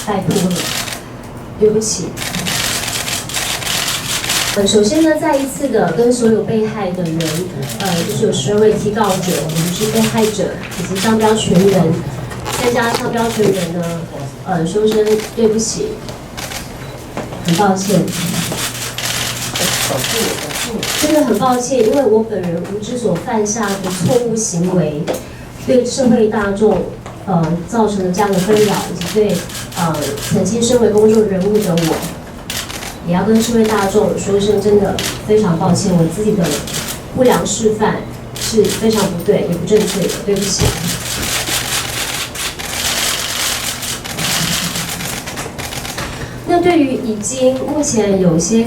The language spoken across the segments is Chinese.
拜托了，对不起。首先呢，再一次的跟所有被害的人，就是有12位提告者，我们是被害者以及商标权人，3家商标权人呢，说声对不起，很抱歉。真的很抱歉，因为我本人无知所犯下的错误行为，对社会大众造成了这样的纷扰，以及对曾经身为公众人物的我，也要跟社会大众说一声真的非常抱歉，我自己的不良示范是非常不对也不正确的，对不起。那对于已经目前有些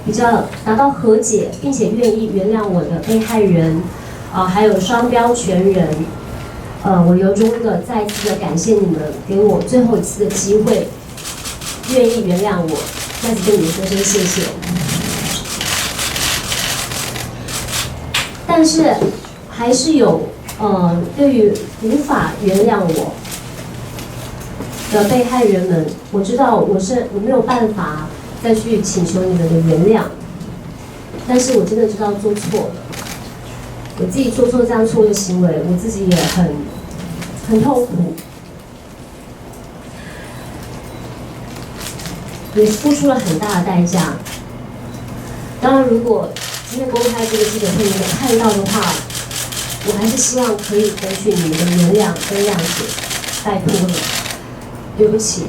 比较达到和解，并且愿意原谅我的被害人，还有商标权人，我由衷的再次的感谢你们给我最后一次的机会，愿意原谅我，再次跟你们说声谢谢。但是还是有对于无法原谅我的被害人们，我知道我没有办法再去请求你们的原谅，但是我真的知道做错了，我自己做错这样错误的行为，我自己也很痛苦，也付出了很大的代价。当然，如果今天公开这个记者会你们看到的话，我还是希望可以争取你们的原谅跟谅解，拜托了。对不起，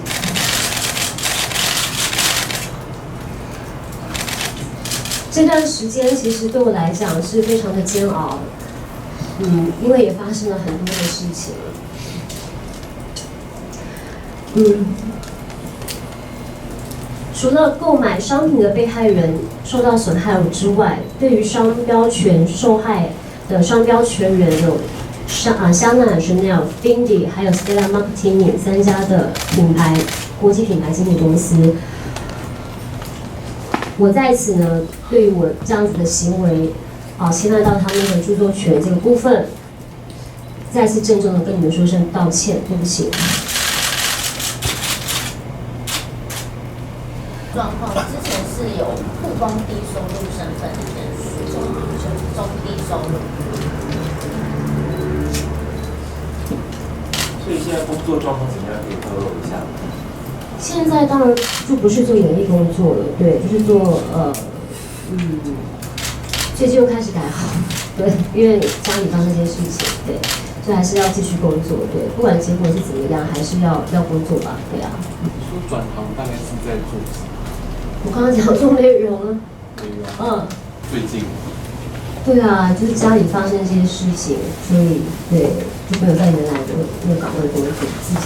这段时间其实对我来讲是非常的煎熬，因为也发生了很多的事情，除了购买商品的被害人受到损害之外，对于商标权受害的商标权人有香奈儿、Chanel、Fendi 还有 Stella McCartney 3家的国际品牌经纪公司，我在此呢，对于我这样子的行为，侵害到他们的著作权这个部分，再次郑重的跟你们说声道歉，对不起。状况之前是有曝光低收入身份这件事，中低收入。所以现在工作状况怎么样？可以透露一下吗？现在当然就不是做演艺工作了，对，就是做最近又开始改行，对，因为家里发生这件事情，对，所以还是要继续工作，对，不管结果是怎么样，还是要工作吧，对啊。你说转行大概是在做什么？我刚刚讲做内容啊，最近。对啊，就是家里发生这些事情，所以对就没有在原来的那个岗位工作，自己